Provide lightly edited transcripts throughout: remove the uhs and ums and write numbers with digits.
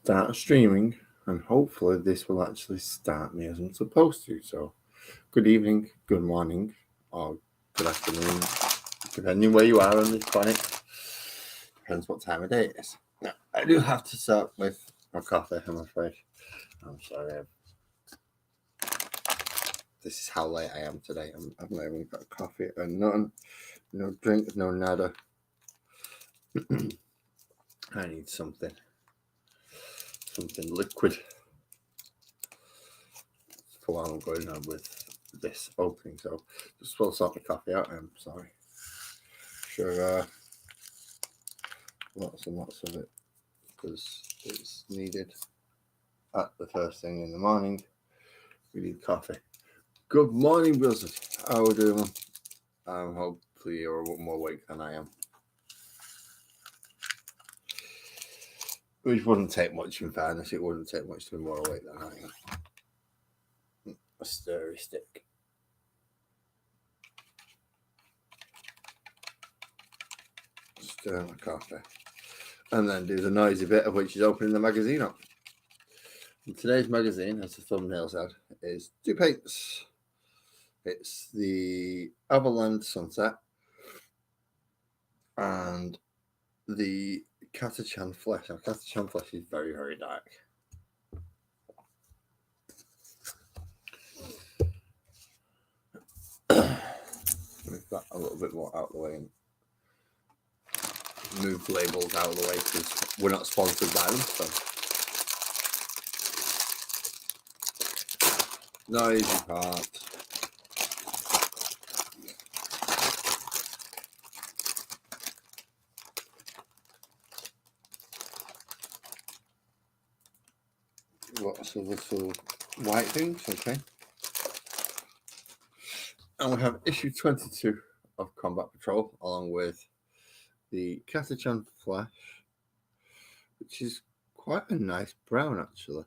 start streaming, and hopefully this will actually start me as I'm supposed to. So, good evening, good morning, or good afternoon, depending where you are on this planet. Depends what time of day it is. Now, I do have to start with my coffee, I'm afraid. I'm sorry. This is how late I am today. I've not even got coffee and nothing, no drink, no nada. I need something liquid for while I'm going on with this opening. So just will sort my coffee out. I'm sorry. Sure, lots and lots of it because it's needed at the first thing in the morning. We need coffee. Good morning, Blizzard. How are we doing? Hopefully you're more awake than I am. Which wouldn't take much in fairness. It wouldn't take much to be more awake than I am. A stirry stick. Stir my coffee. And then do the noisy bit of which is opening the magazine up. And today's magazine, as the thumbnail said, is two paints. It's the Avalanche Sunset and the Hachette Flesh. Now, Hachette Flesh is very, very dark. Move that a little bit more out of the way and move labels out of the way because we're not sponsored by them. So, noisy part. Lots of little white things, okay. And we have issue 22 of Combat Patrol, along with the Hachette Flesh, which is quite a nice brown, actually.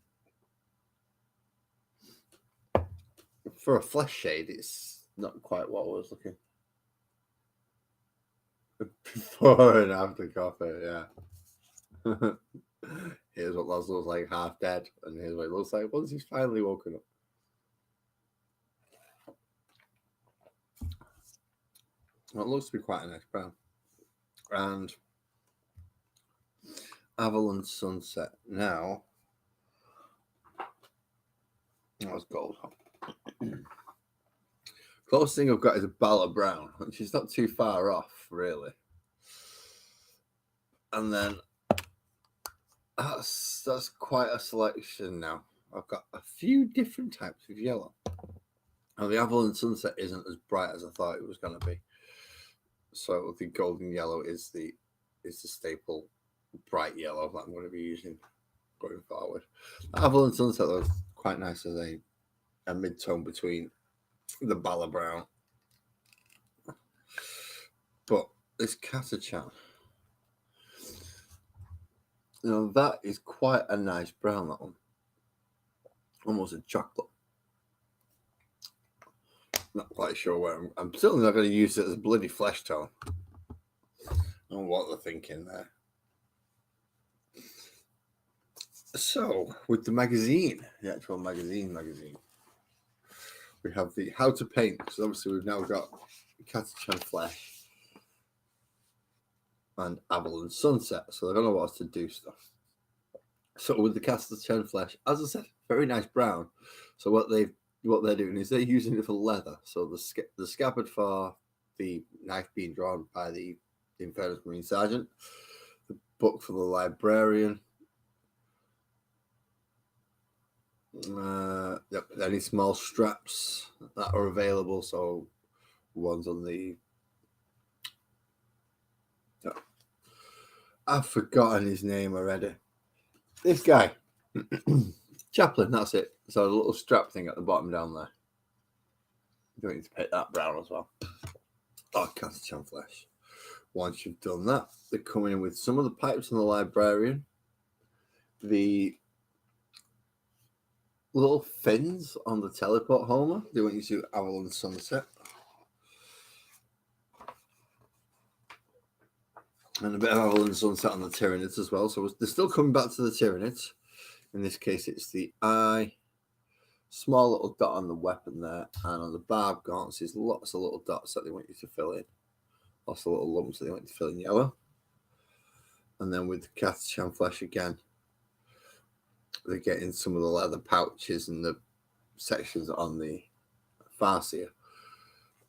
For a flesh shade, it's not quite what I was looking. Before and after coffee, yeah. Here's what Loz looks like half dead, and here's what it looks like once he's finally woken up. Well, it looks to be quite a nice brown. And Avalanche Sunset now. That was gold. Closest thing I've got is a Bala Brown, which is not too far off, really. And then that's quite a selection now. I've got a few different types of yellow. Now, the Avalanche Sunset isn't as bright as I thought it was going to be. So the golden yellow is the staple bright yellow that I'm going to be using going forward. Avalanche Sunset looks quite nice as a mid-tone between the Bala Brown. But this Hachette, that is quite a nice brown, that one. Almost a chocolate. Not quite sure where I'm certainly not going to use it as a bloody flesh tone. I don't know what they're thinking there. So, with the magazine, the actual magazine, we have the How to Paint. So obviously we've now got Hachette Flesh and Avalanche Sunset. So they're going to want us to do stuff. So with the Hachette Flesh, as I said, very nice brown. So what they're doing is they're using it for leather. So the scabbard for the knife being drawn by the Infernus Marine Sergeant, the book for the librarian, any small straps that are available. So ones on the I've forgotten his name already. This guy. Chaplain, that's it. So a little strap thing at the bottom down there. You need to paint that brown as well. Oh, Hachette Flesh. Once you've done that, they're coming in with some of the pipes on the librarian. The little fins on the teleport Homer. They want you to Avalanche Sunset. And a bit of Avalanche Sunset on the Tyranids as well. So they're still coming back to the Tyranids. In this case, it's the eye. Small little dot on the weapon there, and on the barb gaunts is lots of little dots that they want you to fill in. Lots of little lumps that they want you to fill in yellow. And then with the Catachan flesh again, they're getting some of the leather pouches and the sections on the fascia.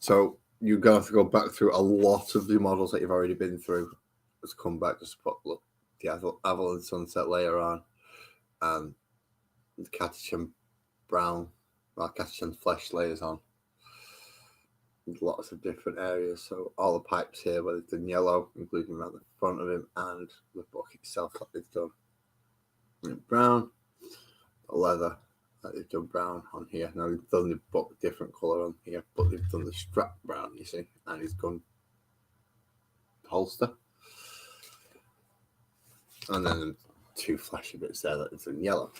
So you're going to have to go back through a lot of the models that you've already been through. Let's come back just to put the Avalon Sunset layer on, and the Catachan brown, Catachan flesh layers on. There's lots of different areas. So all the pipes here, where they've done yellow, including around the front of him, and the book itself that they've done in brown. The leather that they've done brown on here. Now they've done the book different colour on here, but they've done the strap brown, you see, and his gun holster. And then the two flashy bits there that are in yellow.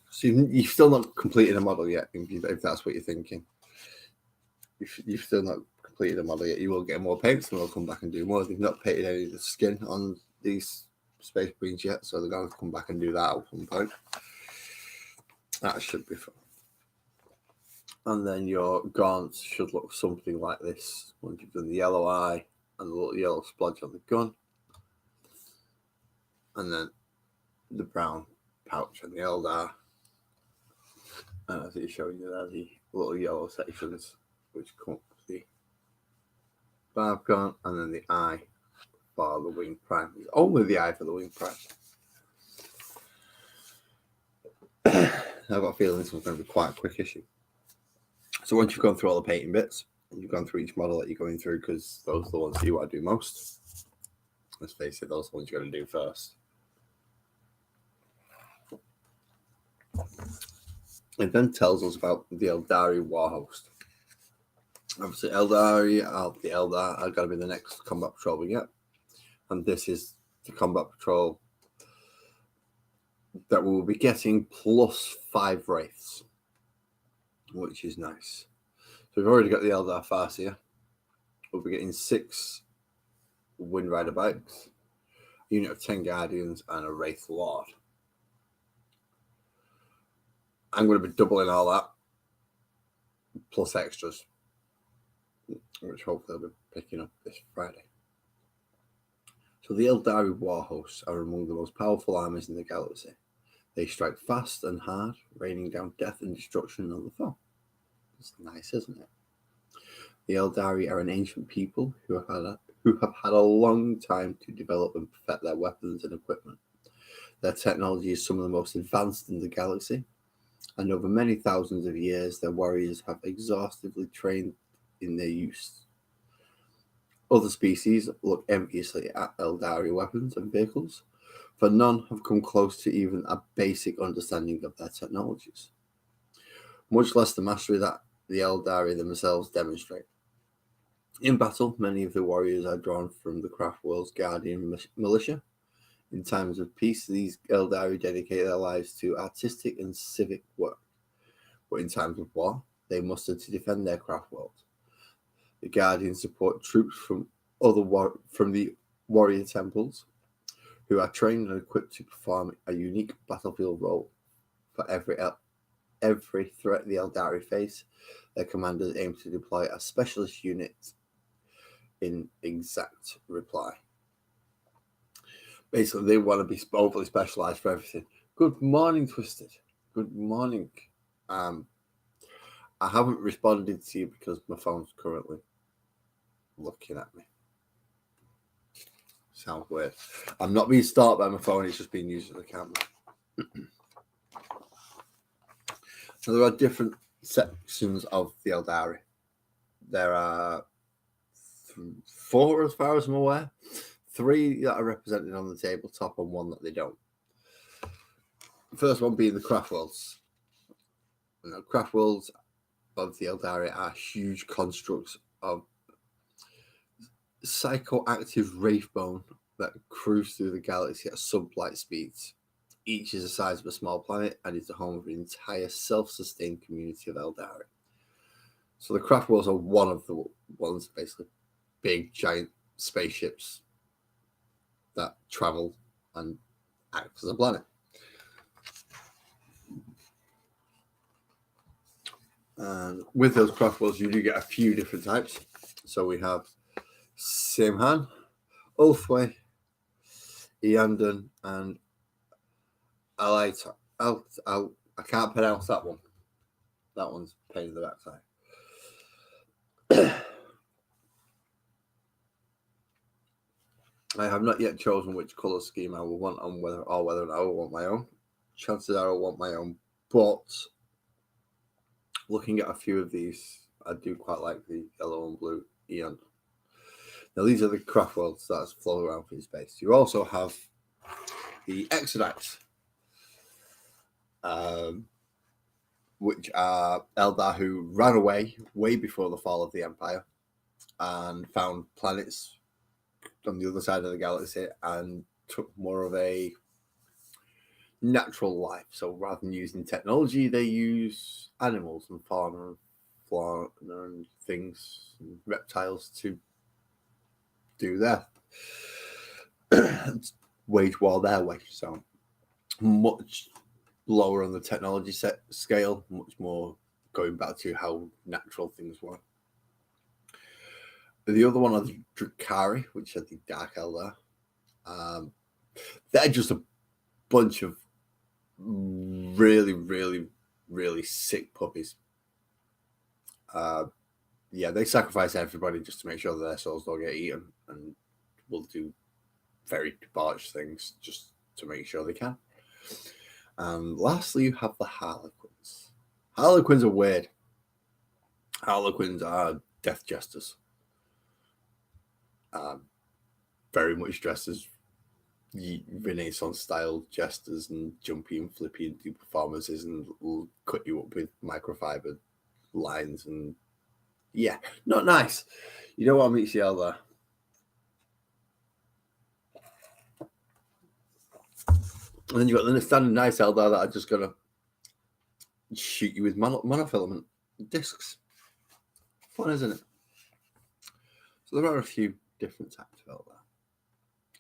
So you've still not completed a model yet, if that's what you're thinking. You've still not completed a model yet. You will get more paints and they'll come back and do more. They've not painted any of the skin on these Space Marines yet, so they're going to come back and do that at some point. That should be fun. And then your gaunts should look something like this once you've done the yellow eye and the little yellow splodge on the gun. And then the brown pouch on the Eldar. And as it's showing you there, the little yellow sections which come up the barb gaunt, and then the eye for the wing prime. It's only the eye for the wing prime. I've got a feeling this one's going to be quite a quick issue. So once you've gone through all the painting bits, and you've gone through each model that you're going through, because those are the ones that you want to do most. Let's face it, those are the ones you're going to do first. It then tells us about the Eldari Warhost. Obviously, the Eldar are going to be the next combat patrol we get. And this is the combat patrol that we will be getting plus 5 Wraiths, which is nice. So we've already got the Eldar Farseer. We'll be getting 6 Wind Rider bikes, a unit of 10 Guardians, and a Wraith Lord. I'm going to be doubling all that, plus extras, which hopefully I'll be picking up this Friday. So the Eldari Warhosts are among the most powerful armies in the galaxy. They strike fast and hard, raining down death and destruction on the foe. It's nice, isn't it? The Eldari are an ancient people who have had a long time to develop and perfect their weapons and equipment. Their technology is some of the most advanced in the galaxy, and over many thousands of years, their warriors have exhaustively trained in their use. Other species look enviously at Eldari weapons and vehicles, for none have come close to even a basic understanding of their technologies, much less the mastery that the Eldari themselves demonstrate. In battle, many of the warriors are drawn from the Craft World's Guardian militia. In times of peace, these Eldari dedicate their lives to artistic and civic work. But in times of war, they muster to defend their craft world. The Guardians support troops from the warrior temples, who are trained and equipped to perform a unique battlefield role. For every threat the Eldari face, their commanders aim to deploy a specialist unit in exact reply. Basically, they want to be overly specialized for everything. Good morning, Twisted. Good morning. I haven't responded to you because my phone's currently looking at me. Sounds weird. I'm not being stalked by my phone. It's just being used as a camera. So there are different sections of the Eldari. There are 4, as far as I'm aware. 3 that are represented on the tabletop and 1 that they don't. The first one being the Craft Worlds. The Craft Worlds of the Eldari are huge constructs of psychoactive wraithbone that cruise through the galaxy at sublight speeds. Each is the size of a small planet and is the home of an entire self-sustained community of Eldari. So the Craft Worlds are one of the ones, basically big, giant spaceships that travel and acts as a planet. And with those craft worlds, you do get a few different types. So we have Simhan, Ulthway, Eandon, and Alaita. I can't pronounce that one. That one's a pain in the backside. I have not yet chosen which colour scheme I will want on whether or not I will want my own. Chances are I will want my own, but looking at a few of these, I do quite like the yellow and blue Eon. Now these are the craft worlds that flow around for space. You also have the Exodites, which are Eldar who ran away way before the fall of the Empire and found planets on the other side of the galaxy and took more of a natural life. So rather than using technology, they use animals and fauna and things, and reptiles to do their wage war their way. So much lower on the technology scale, much more going back to how natural things were. The other one are the Drukhari, which are the Dark Eldar. They're just a bunch of really, really, really sick puppies. They sacrifice everybody just to make sure that their souls don't get eaten, and will do very debauched things just to make sure they can. And lastly, you have the Harlequins. Harlequins are weird. Harlequins are death jesters. Very much dressed as Renaissance style jesters and jumpy and flippy and do performances and will cut you up with microfiber lines, and not nice. You don't want to meet CL there. And then you've got the standard nice Eldar that are just going to shoot you with monofilament discs. Fun, isn't it? So there are a few different types of Eldar.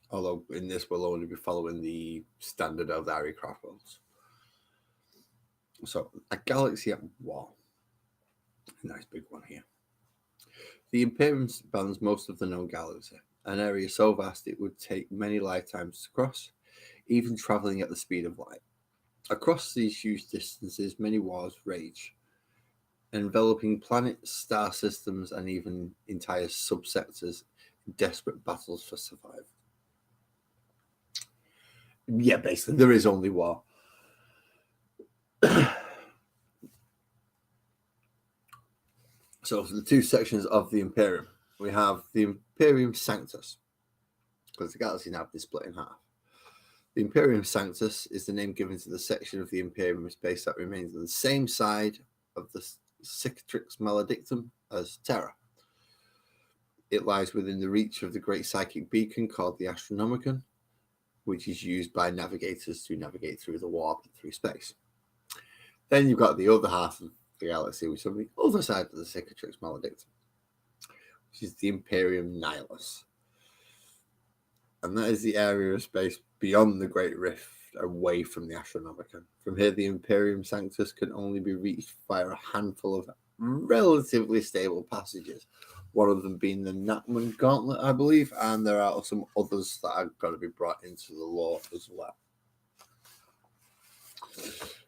Although in this we'll only be following the standard Eldari craft worlds. So a galaxy at war. A nice big one here. The Imperium spans most of the known galaxy, an area so vast it would take many lifetimes to cross, even travelling at the speed of light. Across these huge distances, many wars rage, enveloping planets, star systems, and even entire subsectors in desperate battles for survival. Yeah, basically, there is only war. So for the two sections of the Imperium, we have the Imperium Sanctus, because the galaxy now is split in half. The Imperium Sanctus is the name given to the section of the Imperium space that remains on the same side of the Cicatrix Maledictum as Terra. It lies within the reach of the great psychic beacon called the Astronomicon, which is used by navigators to navigate through the warp and through space. Then you've got the other half of the galaxy, which is on the other side of the Cicatrix Maledictum, which is the Imperium Nihilus. And that is the area of space beyond the Great Rift, away from the Astronomicon. From here, the Imperium Sanctus can only be reached via a handful of relatively stable passages, one of them being the Natman Gauntlet, I believe, and there are some others that are going to be brought into the lore as well.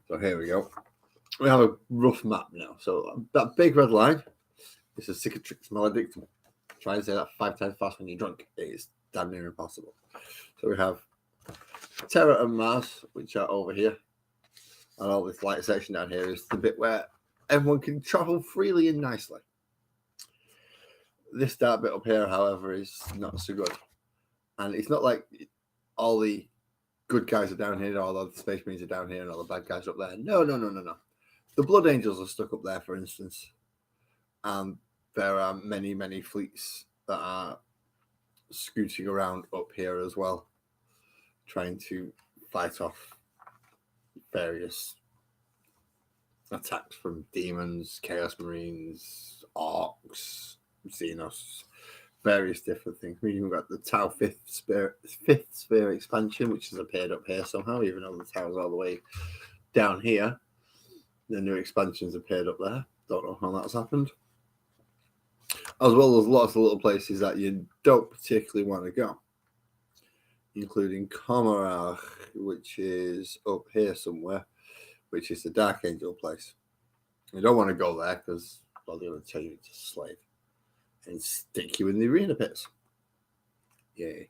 So here we go. We have a rough map now. So that big red line is the Cicatrix Maledictum. Try and say that 5 times fast when you're drunk. It is damn near impossible. So we have Terra and Mars, which are over here. And all this light section down here is the bit where everyone can travel freely and nicely. This dark bit up here, however, is not so good. And it's not like all the good guys are down here, all the Space Marines are down here, and all the bad guys are up there. No. The Blood Angels are stuck up there, for instance. And there are many, many fleets that are scooting around up here as well, trying to fight off various attacks from demons, Chaos Marines, Orcs, Xenos, various different things. We've even got the Tau fifth sphere expansion, which has appeared up here somehow, even though the Tau's all the way down here. The new expansions appeared up there. Don't know how that's happened. As well as lots of little places that you don't particularly want to go, including Komarach, which is up here somewhere, which is the Dark Angel place. You don't want to go there because, well, they're going to tell you it's a slave and stick you in the arena pits. Yay.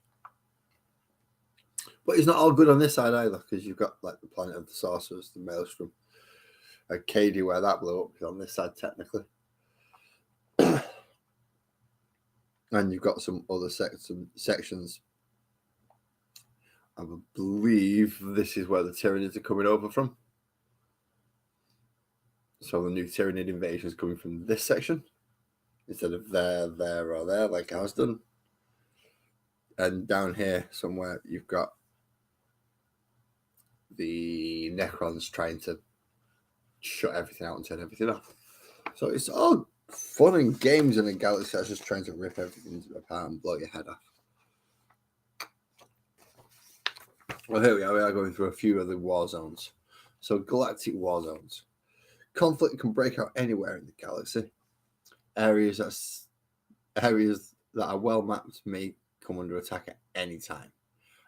But it's not all good on this side either, because you've got like the Planet of the Sorcerers, the Maelstrom, Arcadia, where that blew up, is on this side technically. And you've got some other sections. I believe this is where the Tyranids are coming over from. So the new Tyranid invasion is coming from this section instead of there, or there, like ours done. And down here somewhere, you've got the Necrons trying to shut everything out and turn everything off. So it's all fun and games in a galaxy that's just trying to rip everything apart and blow your head off. Well, here we are. We are going through a few of the war zones. So galactic war zones. Conflict can break out anywhere in the galaxy. Areas that are well mapped may come under attack at any time,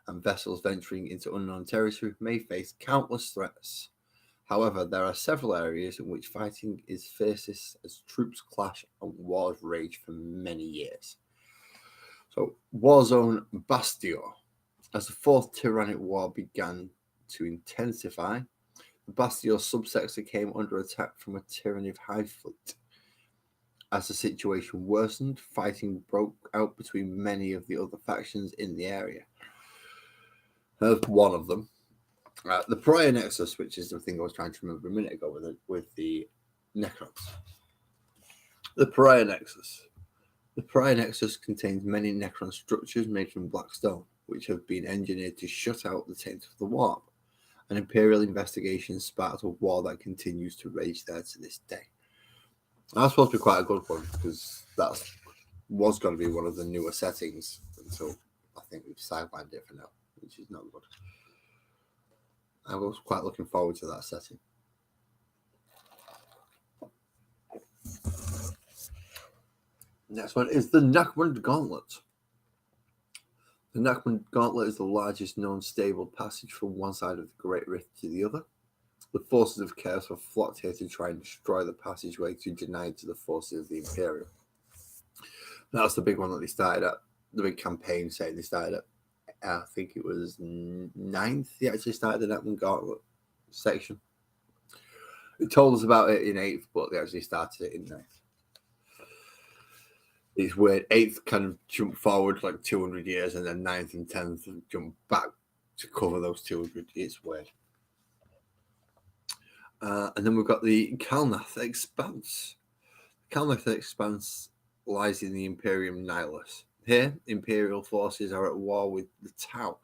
and vessels venturing into unknown territory may face countless threats. However, there are several areas in which fighting is fiercest as troops clash and wars rage for many years. So, Warzone Bastio. As the Fourth Tyrannic War began to intensify, the Bastio subsector came under attack from a Tyranid hive fleet. As the situation worsened, fighting broke out between many of the other factions in the area. There's one of them. The Pariah Nexus, which is the thing I was trying to remember a minute ago with the Necrons. The Pariah Nexus. The Pariah Nexus contains many Necron structures made from black stone, which have been engineered to shut out the taint of the warp. An Imperial investigation sparked a war that continues to rage there to this day. That's supposed to be quite a good one, because that was going to be one of the newer settings until I think we've sidelined it for now, which is not good. I was quite looking forward to that setting. Next one is the Nachmund Gauntlet. The Nachmund Gauntlet is the largest known stable passage from one side of the Great Rift to the other. The forces of Chaos have flocked here to try and destroy the passageway to deny it to the forces of the Imperium. That's the big one that they started at, the big campaign saying they started at, I think it was 9th, they actually started the Nachmund Gauntlet section. They told us about it in 8th, but they actually started it in 9th. It's weird. 8th kind of jumped forward like 200 years, and then 9th and 10th jumped back to cover those 200. It's weird. And then we've got the Kalnath Expanse. The Kalnath Expanse lies in the Imperium Nihilus. Here, Imperial forces are at war with the Tau,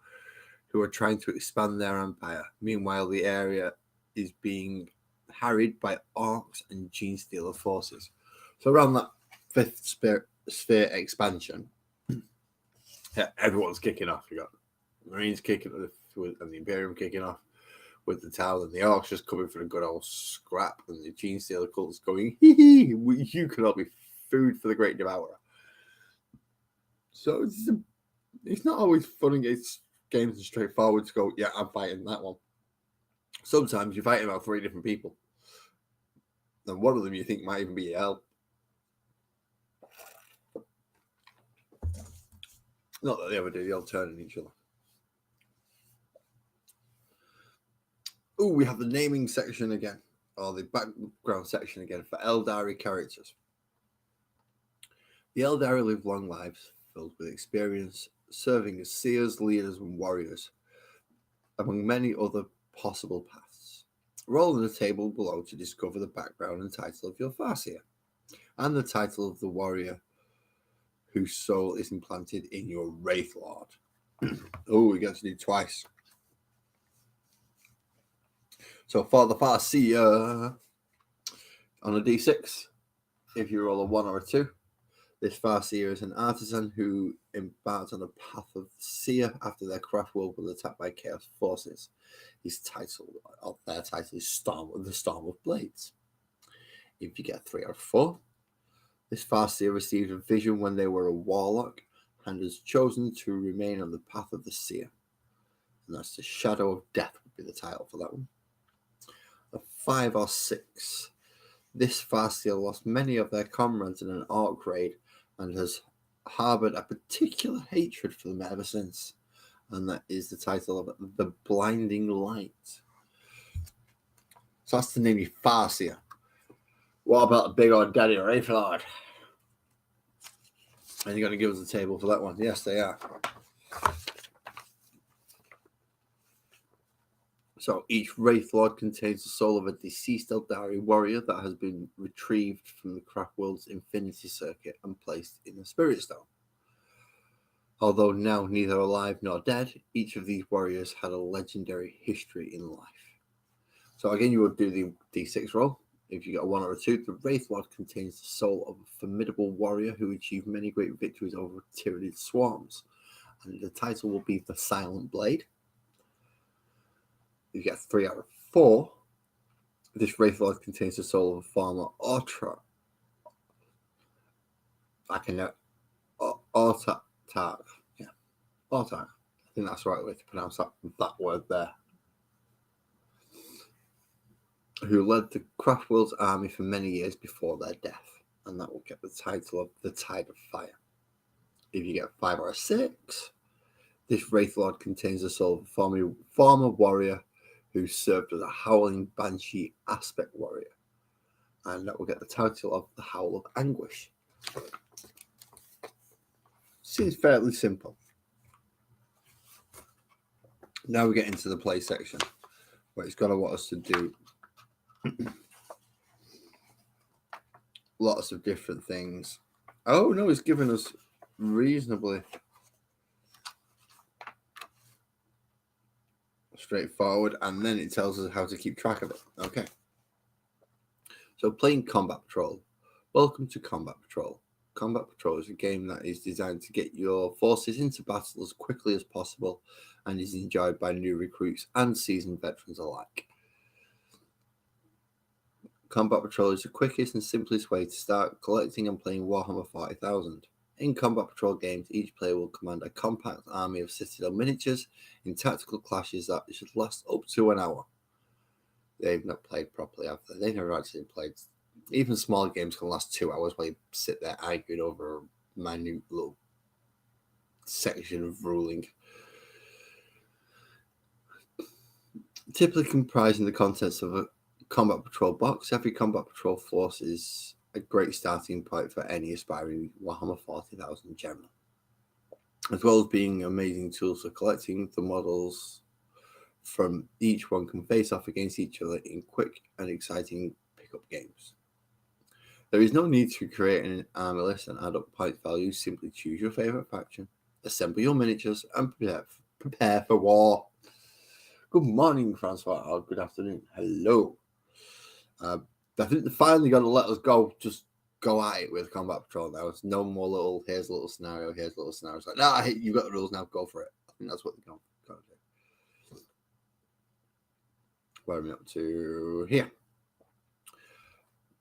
who are trying to expand their empire. Meanwhile, the area is being harried by Orcs and Genestealer forces. So around that 5th sphere expansion, everyone's kicking off. You got Marines kicking off and the Imperium kicking off with the Tau, and the Orcs just coming for a good old scrap, and the Genestealer cult's going, hee, you can all be food for the Great Devourer. So it's not always fun and games and straightforward to go, yeah, I'm fighting that one. Sometimes you're fighting about 3 different people, and one of them you think might even be your help. Not that they ever do, they all turn on each other. Oh, we have the naming section again, or the background section again for Eldari characters. The Eldari live long lives filled with experience, serving as seers, leaders, and warriors, among many other possible paths. Roll in the table below to discover the background and title of your Farseer, and the title of the warrior whose soul is implanted in your Wraith Lord. Oh, we get to do twice. So for the Farseer, on a d6, if you roll a 1 or a 2, This Farseer is an artisan who embarked on the path of the seer after their craft world was attacked by chaos forces. Their title is the Storm of Blades. If you get 3 out of 4, this Farseer received a vision when they were a warlock and has chosen to remain on the path of the seer. And that's the Shadow of Death would be the title for that one. A 5 or 6. This Farseer lost many of their comrades in an orc raid and has harboured a particular hatred for them ever since. And that is the title of it, The Blinding Light. So that's the name of Farseer. What about the big old daddy Wraith Lord? And you're going to give us a table for that one? Yes, they are. So each Wraith Lord contains the soul of a deceased Eldari warrior that has been retrieved from the Craft World's Infinity Circuit and placed in the Spirit Stone. Although now neither alive nor dead, each of these warriors had a legendary history in life. So again, you would do the D6 roll. If you get a 1 or a 2, the Wraith Lord contains the soul of a formidable warrior who achieved many great victories over tyrannid swarms. And the title will be The Silent Blade. You get 3 out of 4. This Wraith Lord contains the soul of a former Autarch. Autarch. Yeah. Autarch. I think that's the right way to pronounce that word there. Who led the Craft World's army for many years before their death. And that will get the title of The Tide of Fire. If you get 5 or a 6, this Wraith Lord contains the soul of a former warrior who served as a Howling Banshee aspect warrior. And that will get the title of The Howl of Anguish. Seems fairly simple. Now we get into the play section, where it's going to want us to do lots of different things. Oh, no, it's given us reasonably straightforward, and then it tells us how to keep track of it. Okay. So playing Combat Patrol. Welcome to Combat Patrol. Combat Patrol is a game that is designed to get your forces into battle as quickly as possible and is enjoyed by new recruits and seasoned veterans alike. Combat Patrol is the quickest and simplest way to start collecting and playing Warhammer 40,000. In Combat Patrol games, each player will command a compact army of Citadel miniatures in tactical clashes that should last up to an hour. They've not played properly, have they? They've never actually played. Even small games can last 2 hours while you sit there arguing over a minute little section of ruling. Typically comprising the contents of a Combat Patrol box, every Combat Patrol force is a great starting point for any aspiring Warhammer 40,000 general, as well as being amazing tools for collecting. The models from each one can face off against each other in quick and exciting pickup games. There is no need to create an army list and add up point values. Simply choose your favorite faction, assemble your miniatures, and prepare for war. Good morning, Francois. Oh, good afternoon. Hello. I think they finally got to let us just go at it with Combat Patrol now. It's no more little, here's a little scenario, here's a little scenario. It's like, no, you've got the rules now, go for it. I think that's what they're going to do. Where are we up to here?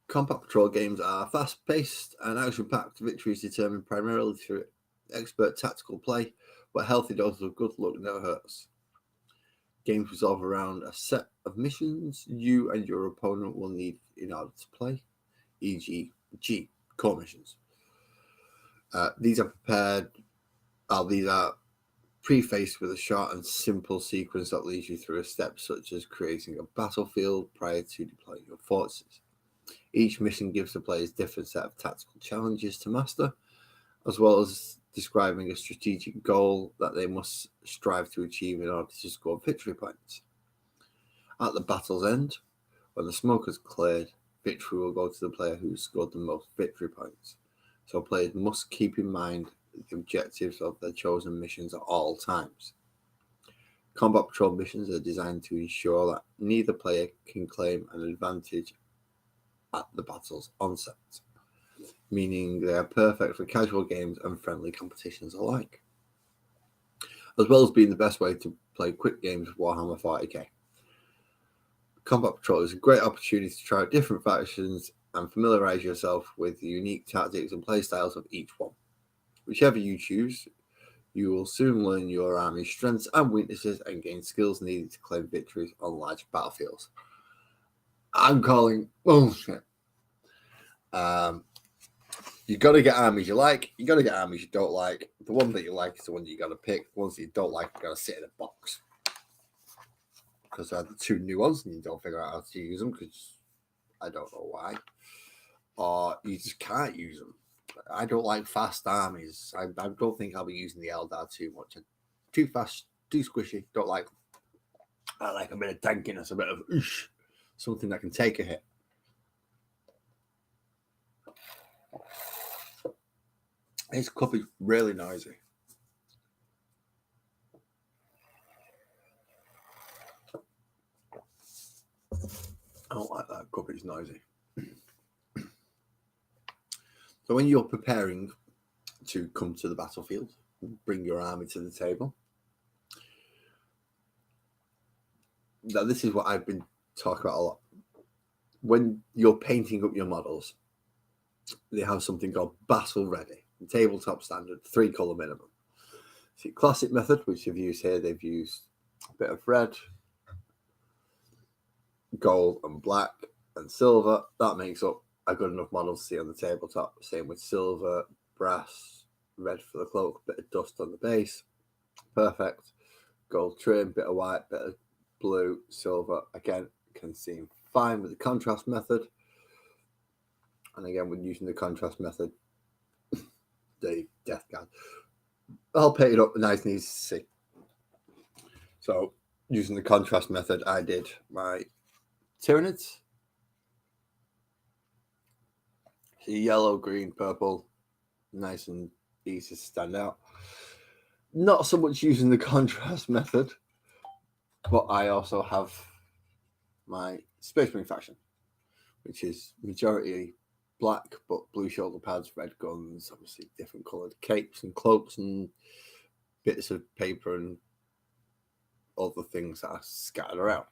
Combat Patrol games are fast-paced and action-packed. Victories determined primarily through expert tactical play, but a healthy dose of good luck never hurts. Games revolve around a set of missions you and your opponent will need in order to play, e.g. core missions. These are prefaced with a short and simple sequence that leads you through a step such as creating a battlefield prior to deploying your forces. Each mission gives the players a different set of tactical challenges to master, as well as describing a strategic goal that they must strive to achieve in order to score victory points. At the battle's end, when the smoke has cleared, victory will go to the player who scored the most victory points. So players must keep in mind the objectives of their chosen missions at all times. Combat Patrol missions are designed to ensure that neither player can claim an advantage at the battle's onset. meaning they are perfect for casual games and friendly competitions alike, as well as being the best way to play quick games of Warhammer 40k. Combat Patrol is a great opportunity to try out different factions and familiarise yourself with the unique tactics and playstyles of each one. Whichever you choose, you will soon learn your army's strengths and weaknesses and gain skills needed to claim victories on large battlefields. I'm calling bullshit. You got to get armies you like. You got to get armies you don't like. The one that you like is the one that you got to pick. The ones that you don't like, you got to sit in a box. Because they're the two new ones and you don't figure out how to use them because I don't know why. Or you just can't use them. I don't like fast armies. I don't think I'll be using the Eldar too much. Too fast, too squishy. Don't like them. I like a bit of tankiness, a bit of oosh, something that can take a hit. This cup is really noisy. I don't like that cup, it's noisy. So when you're preparing to come to the battlefield, bring your army to the table. Now, this is what I've been talking about a lot. When you're painting up your models, they have something called Battle Ready, tabletop standard, 3-color minimum. See, classic method, which they've used here, they've used a bit of red, gold and black and silver. That makes up a good enough model to see on the tabletop. Same with silver, brass, red for the cloak, bit of dust on the base. Perfect. Gold trim, bit of white, bit of blue, silver. Again, can seem fine with the contrast method. And again, when using the contrast method, the death guard. I'll paint it up nice and easy to see. So, using the contrast method, I did my Tyranids. See, yellow, green, purple, nice and easy to stand out. Not so much using the contrast method, but I also have my Space Marine faction, which is majority black, but blue shoulder pads, red guns, obviously different coloured capes and cloaks and bits of paper and other things that are scattered around.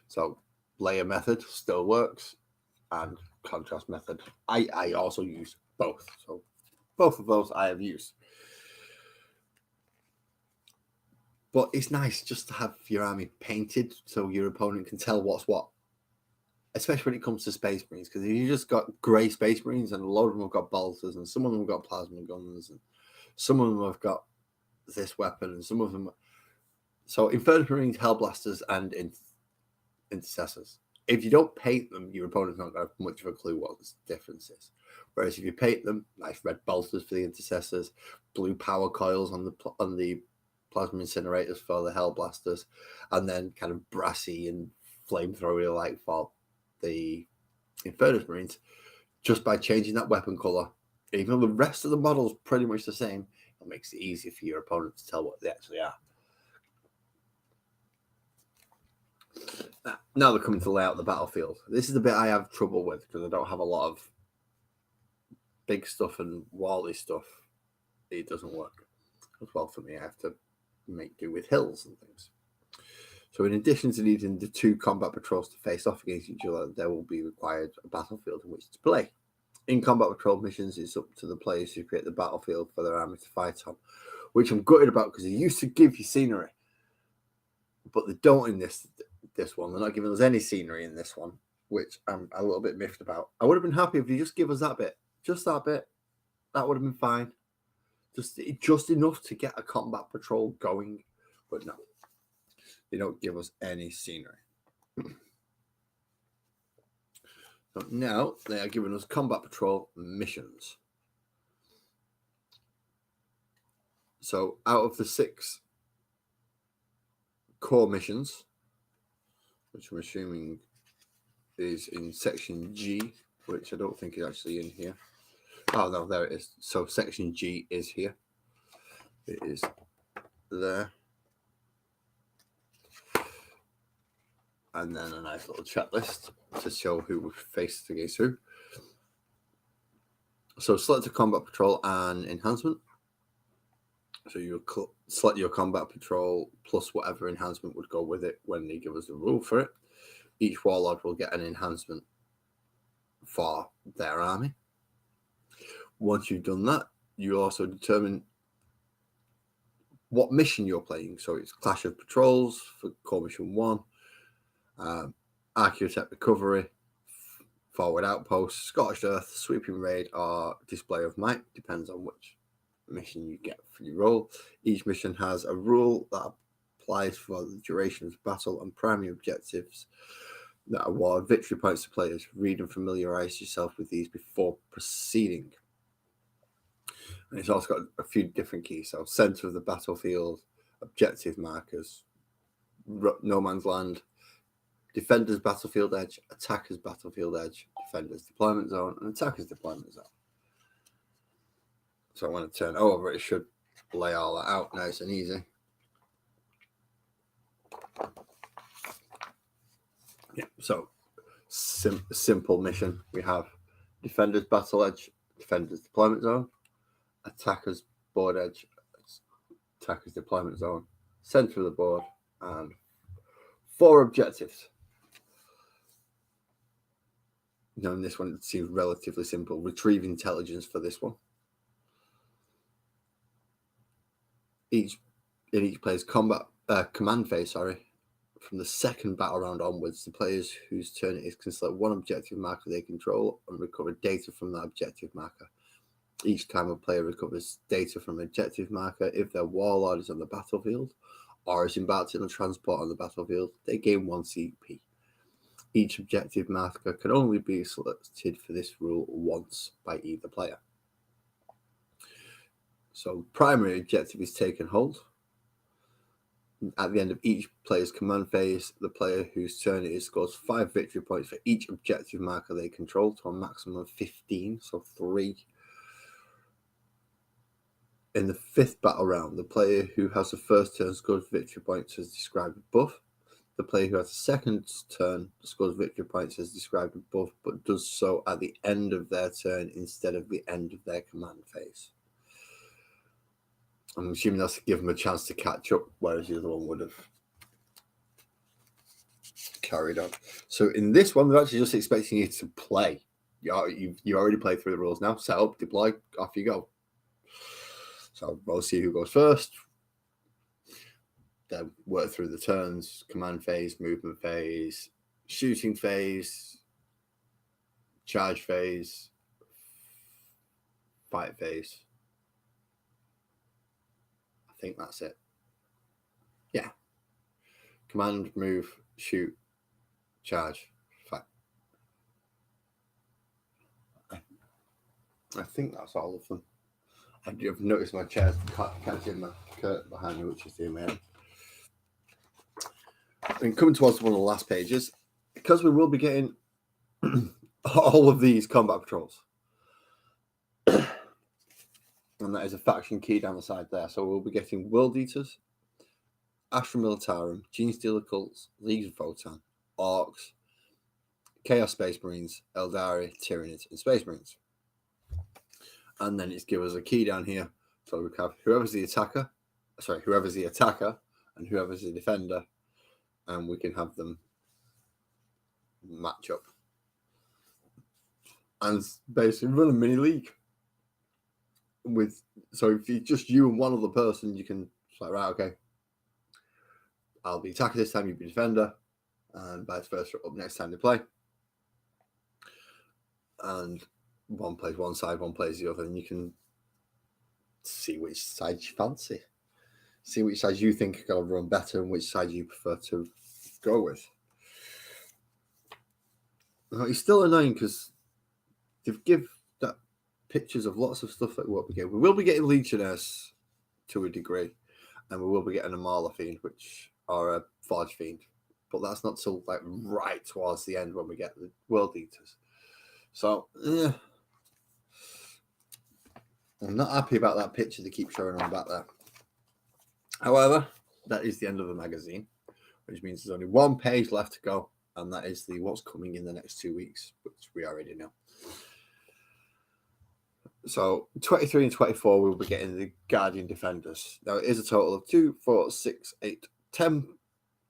So layer method still works, and contrast method I also use both. So both of those I have used. But it's nice just to have your army painted so your opponent can tell what's what. Especially when it comes to Space Marines, because you just got grey Space Marines and a lot of them have got bolters and some of them have got plasma guns and some of them have got this weapon and some of them. So Inferno Marines, Hellblasters, and Intercessors. If you don't paint them, your opponent's not going to have much of a clue what the difference is. Whereas if you paint them, nice red bolters for the Intercessors, blue power coils on the plasma incinerators for the Hellblasters, and then kind of brassy and flamethrower like for the Infernus Marines, just by changing that weapon color, even though the rest of the model is pretty much the same, it makes it easier for your opponent to tell what they actually are. Now they're coming to lay out the battlefield. This is the bit I have trouble with because I don't have a lot of big stuff and wally stuff. It doesn't work as well for me. I have to make do with hills and things. So in addition to needing the 2 combat patrols to face off against each other, there will be required a battlefield in which to play. In combat patrol missions, it's up to the players to create the battlefield for their army to fight on, which I'm gutted about because they used to give you scenery, but they don't in this one. They're not giving us any scenery in this one, which I'm a little bit miffed about. I would have been happy if you just give us that bit, just that bit. That would have been fine. Just enough to get a combat patrol going, but no. They don't give us any scenery. So now they are giving us combat patrol missions. So out of the 6 core missions, which I'm assuming is in section G, which I don't think is actually in here. Oh no, there it is. So section G is here. It is there. And then a nice little checklist to show who we faced against who. So select a combat patrol and enhancement. So you select your combat patrol plus whatever enhancement would go with it when they give us the rule for it. Each warlord will get an enhancement for their army. Once you've done that, you also determine what mission you're playing. So it's Clash of Patrols for Core Mission 1, Hachette Recovery, Forward Outpost, Scottish Earth, Sweeping Raid, or Display of Might. Depends on which mission you get for your role. Each mission has a rule that applies for the duration of the battle and primary objectives that award victory points to players. Read and familiarize yourself with these before proceeding. And it's also got a few different keys. So center of the battlefield, objective markers, no man's land, defender's battlefield edge, attacker's battlefield edge, defender's deployment zone, and attacker's deployment zone. So when I turn over, it should lay all that out nice and easy. Yeah, so simple mission. We have defender's battle edge, defender's deployment zone, attacker's board edge, attacker's deployment zone, center of the board, and 4 objectives. Now, in this one, it seems relatively simple. Retrieve intelligence for this one. In each player's command phase, from the second battle round onwards, the players whose turn it is can select one objective marker they control and recover data from that objective marker. Each time a player recovers data from an objective marker, if their warlord is on the battlefield or is embarked in a transport on the battlefield, they gain 1 CP. Each objective marker can only be selected for this rule once by either player. So primary objective is take and hold. At the end of each player's command phase, the player whose turn it is scores 5 victory points for each objective marker they control to a maximum of 15, so 3. In the 5th battle round, the player who has the first turn scores victory points as described above. The player who has the second turn scores victory points as described above, but does so at the end of their turn instead of the end of their command phase. I'm assuming that's to give them a chance to catch up, whereas the other one would have carried on. So in this one, they're actually just expecting you to play. You already played through the rules now. Set up, deploy, off you go. So we'll see who goes first. Then work through the turns, command phase, movement phase, shooting phase, charge phase, fight phase. I think that's it. Yeah. Command, move, shoot, charge, fight. I think that's all of them. I've noticed my chair's catching my curtain behind me, which is the amazing. And coming towards one of the last pages, because we will be getting all of these combat patrols. And that is a faction key down the side there. So we'll be getting World Eaters, Astra Militarum, Gene Stealer Cults, Leagues of Photon, Orcs, Chaos Space Marines, Eldari, Tyranids, and Space Marines. And then it's give us a key down here. So we have whoever's the attacker and whoever's the defender. And we can have them match up. And basically run a mini league. So if it's just you and one other person, you can say, right, okay, I'll be attacker this time, you'll be defender, and vice versa up next time they play. And one plays one side, one plays the other, and you can see which side you fancy. See which side you think are going to run better and which side you prefer to go with. Now, it's still annoying because they've give that pictures of lots of stuff that we will be getting. We will be getting Legionnaires to a degree, and we will be getting a Mauler Fiend, or a Forge Fiend, but that's not till like right towards the end when we get the World Eaters. So, yeah. I'm not happy about that picture they keep showing on back there. However, that is the end of the magazine, which means there's only one page left to go, and that is the what's coming in the next 2 weeks, which we already know. So 23 and 24, we'll be getting the Guardian Defenders. Now it is a total of 2, 4, 6, 8, 10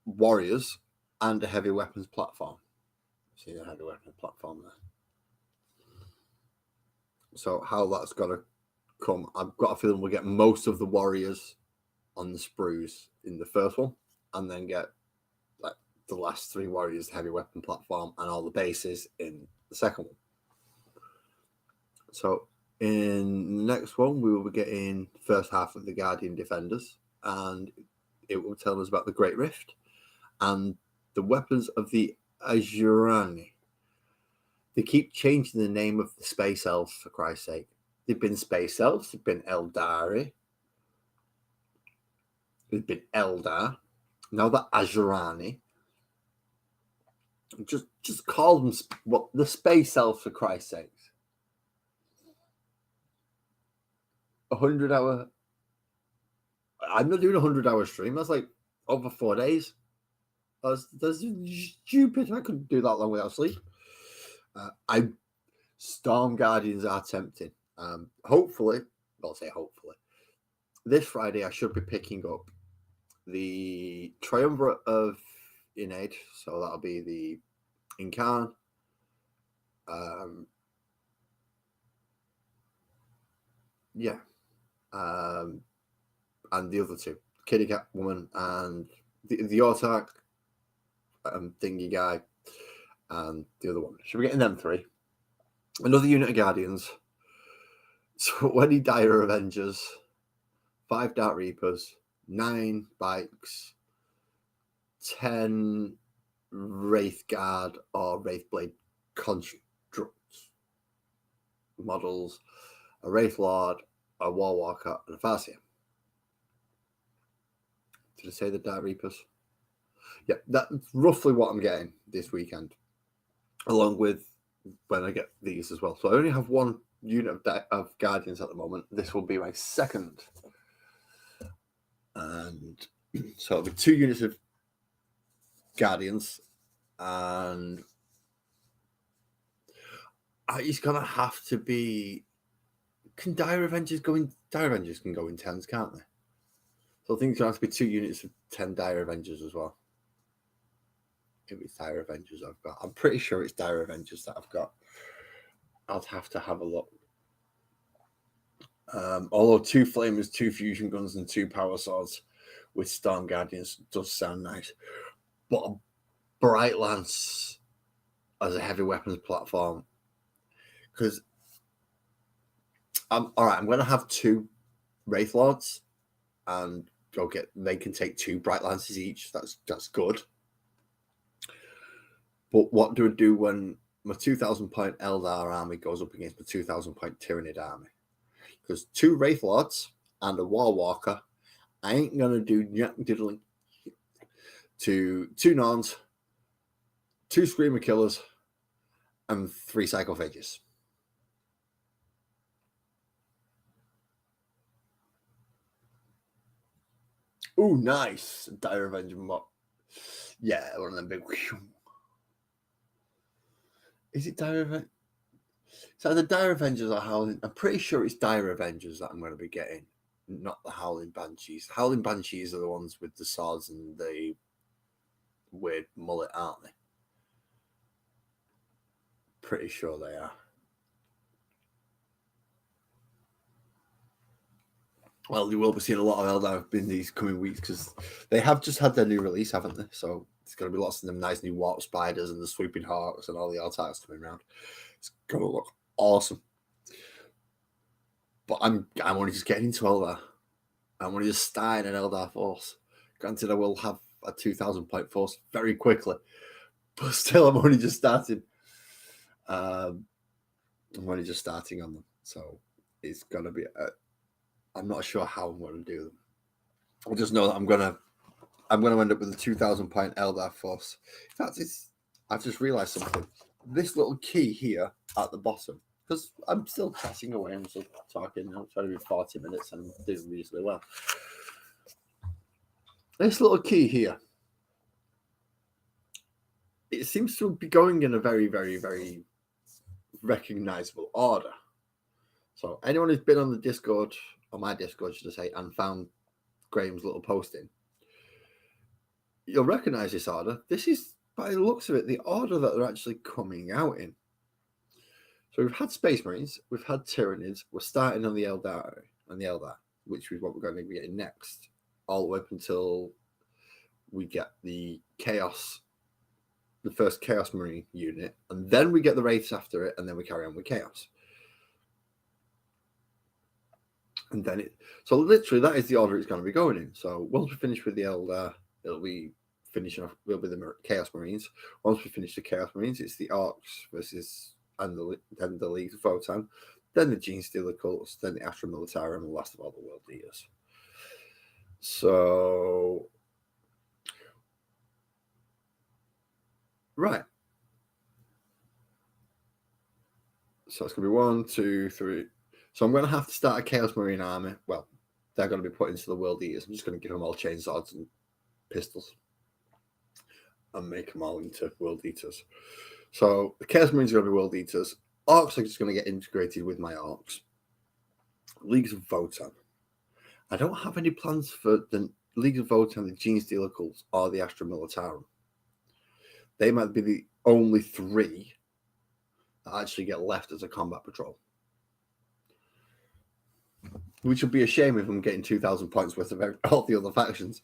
warriors and a heavy weapons platform. See the heavy weapons platform there. So how that's gonna come, I've got a feeling we'll get most of the warriors on the sprues in the first one, and then get like the last 3 warriors heavy weapon platform and all the bases in the second one. So in the next one, we will be getting the first half of the Guardian Defenders, and it will tell us about the Great Rift and the weapons of the Azurani. They keep changing the name of the Space Elves, for Christ's sake. They've been Space Elves, they've been Eldari, they've been Eldar, now the Azurani. Just call them the Space Elves, for Christ's sake. 100-hour. I'm not doing a 100-hour stream. That's like over 4 days. That's stupid. I couldn't do that long without sleep. Storm Guardians are tempting. Hopefully, I'll say hopefully, this Friday I should be picking up the Triumvirate of Inade. So that'll be the Incarn, and the other 2, Kitty Cat Woman and the Autark thingy guy, and the other one. Should we get in them 3? Another unit of Guardians, 20 Dire Avengers, 5 Dark Reapers, 9 Bikes, 10 Wraith Guard or Wraithblade constructs models, a Wraith Lord, a Warwalker, and a Farseer. Did I say the Dark Reapers? Yeah, that's roughly what I'm getting this weekend, along with when I get these as well. So I only have 1 unit of Guardians at the moment. This will be my second. And so it'll be 2 units of Guardians, and it's going to have to be... Can Dire Avengers go in? Dire Avengers can go in 10s, can't they? So I think it's going to have to be 2 units of 10 Dire Avengers as well. If it's Dire Avengers I've got. I'm pretty sure it's Dire Avengers that I've got. I'll have to have a look. Although 2 Flamers, 2 Fusion Guns, and 2 Power Swords with Storm Guardians does sound nice. But a Bright Lance as a heavy weapons platform. Because I'm going to have 2 Wraith Lords, and they can take 2 Bright Lances each. That's good. But what do I do when my 2,000 point Eldar army goes up against my 2,000 point Tyranid army? Because 2 Wraith Lords and a Warwalker, I ain't gonna do diddling to 2 Norns, 2 Screamer Killers, and 3 Psychophages. Ooh, nice. Dire Avenger mod. Yeah, one of them big. Is it Dire Avengers? So the Dire Avengers are Howling. I'm pretty sure it's Dire Avengers that I'm going to be getting, not the Howling Banshees. The Howling Banshees are the ones with the swords and the weird mullet, aren't they? Pretty sure they are. Well, you will be seeing a lot of Eldar in these coming weeks because they have just had their new release, haven't they? So it's going to be lots of them nice new Warp Spiders and the Sweeping Hawks and all the Autarks coming around. It's going to look awesome. But I'm only just getting into Eldar. I'm only just starting an Eldar force. Granted, I will have a 2,000 point force very quickly, but still, I'm only just starting. I'm only just starting on them, so it's going to be. I'm not sure how I'm going to do them. I just know that I'm going to end up with a 2,000 point Eldar force. In fact, I've just realised something. This little key here at the bottom, because I'm still chatting away, I'm still talking. I'm trying to be 40 minutes and I'm doing reasonably well. This little key here, it seems to be going in a very, very, very recognisable order. So anyone who's been on the Discord, or my Discord, should I say, and found Graham's little posting, you'll recognise this order. This is, by the looks of it, the order that they're actually coming out in. So we've had Space Marines, we've had Tyranids, we're starting on the Eldar, which is what we're going to be getting next, all the way up until we get the Chaos, the first Chaos Marine unit, and then we get the Wraiths after it, and then we carry on with Chaos. And then so literally that is the order it's going to be going in. So once we finish with the Eldar, it'll be finishing off, will be the Chaos Marines. Once we finish the Chaos Marines, it's the Orcs versus, and then the Leagues of Votan, then the Gene Stealer cults, then the Astra Militarum, and last of all the World Eaters. So, right. So it's going to be 1, 2, 3. So I'm going to have to start a Chaos Marine army. Well, they're going to be put into the World Eaters. I'm just going to give them all chainswords and pistols and make them all into World Eaters. So the Chaos Marines are going to be World Eaters. Orcs are just going to get integrated with my Orcs. Leagues of Votan. I don't have any plans for the Leagues of Votan, the Gene Stealer cults, or the Astra Militarum. They might be the only 3 that actually get left as a combat patrol. Which would be a shame if I'm getting 2,000 points worth of all the other factions.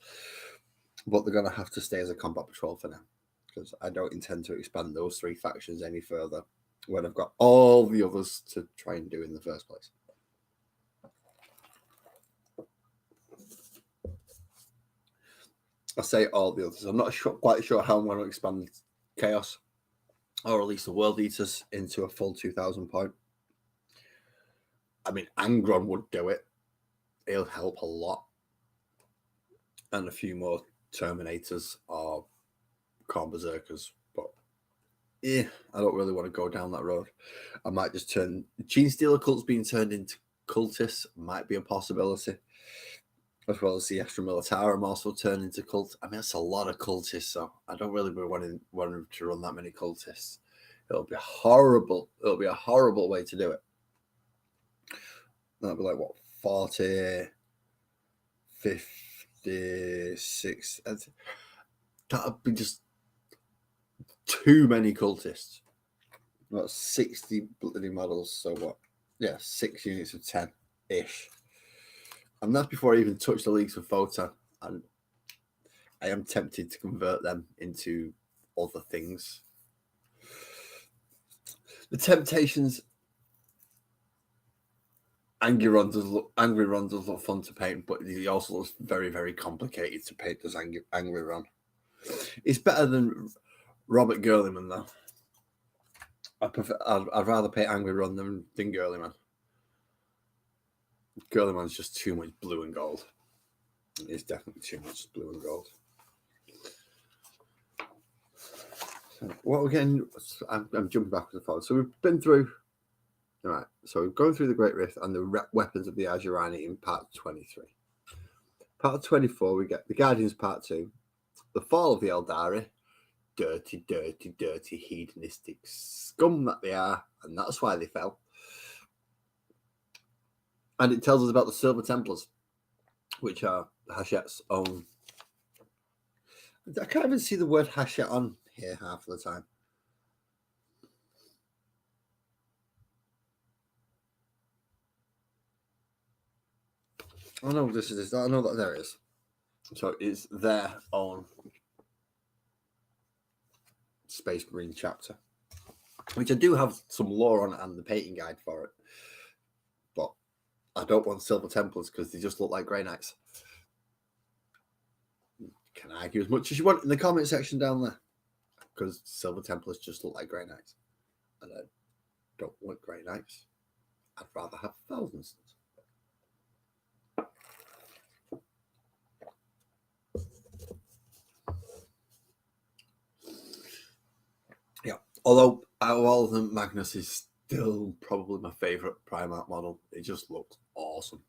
But they're going to have to stay as a combat patrol for now, because I don't intend to expand those 3 factions any further when I've got all the others to try and do in the first place. I say all the others. I'm not quite sure how I'm going to expand Chaos, or at least the World Eaters, into a full 2,000 point. I mean, Angron would do it. It'll help a lot. And a few more Terminators or Khorne Berserkers. But I don't really want to go down that road. I might just turn... Gene Stealer cults being turned into cultists might be a possibility. As well as the Astra Militarum also turn into cults. I mean, that's a lot of cultists, so I don't really be wanting to run that many cultists. It'll be horrible. It'll be a horrible way to do it. That'd be like, what, 40, 50, 60. That'd be just too many cultists. About 60 bloody models, so what? Yeah, 6 units of 10-ish. And that's before I even touch the Leagues of Votan. And I am tempted to convert them into other things. The Temptations... Angry Ron does look fun to paint, but he also looks very, very complicated to paint as Angry Ron. It's better than Robert Gurleyman, though. I'd rather paint Angry Ron than Gurleyman. Gurleyman's just too much blue and gold. It's definitely too much blue and gold. So what we're getting... I'm jumping backwards and forwards. So we've been through... All right, so we're going through the Great Rift and the weapons of the Azurani in part 23. Part 24, we get the Guardians part 2, the fall of the Eldari, dirty, dirty, dirty, hedonistic scum that they are, and that's why they fell. And it tells us about the Silver Templars, which are Hachette's own. I can't even see the word Hachette on here half of the time. Oh no, this is. I know that there is. So it's their own Space Marine chapter, which I do have some lore on and the painting guide for it. But I don't want Silver Templars because they just look like Grey Knights. You can argue as much as you want in the comment section down there, because Silver Templars just look like Grey Knights, and I don't want Grey Knights. I'd rather have Thousands. Yeah, although out of all of them, Magnus is still probably my favourite Primarch model. It just looks awesome.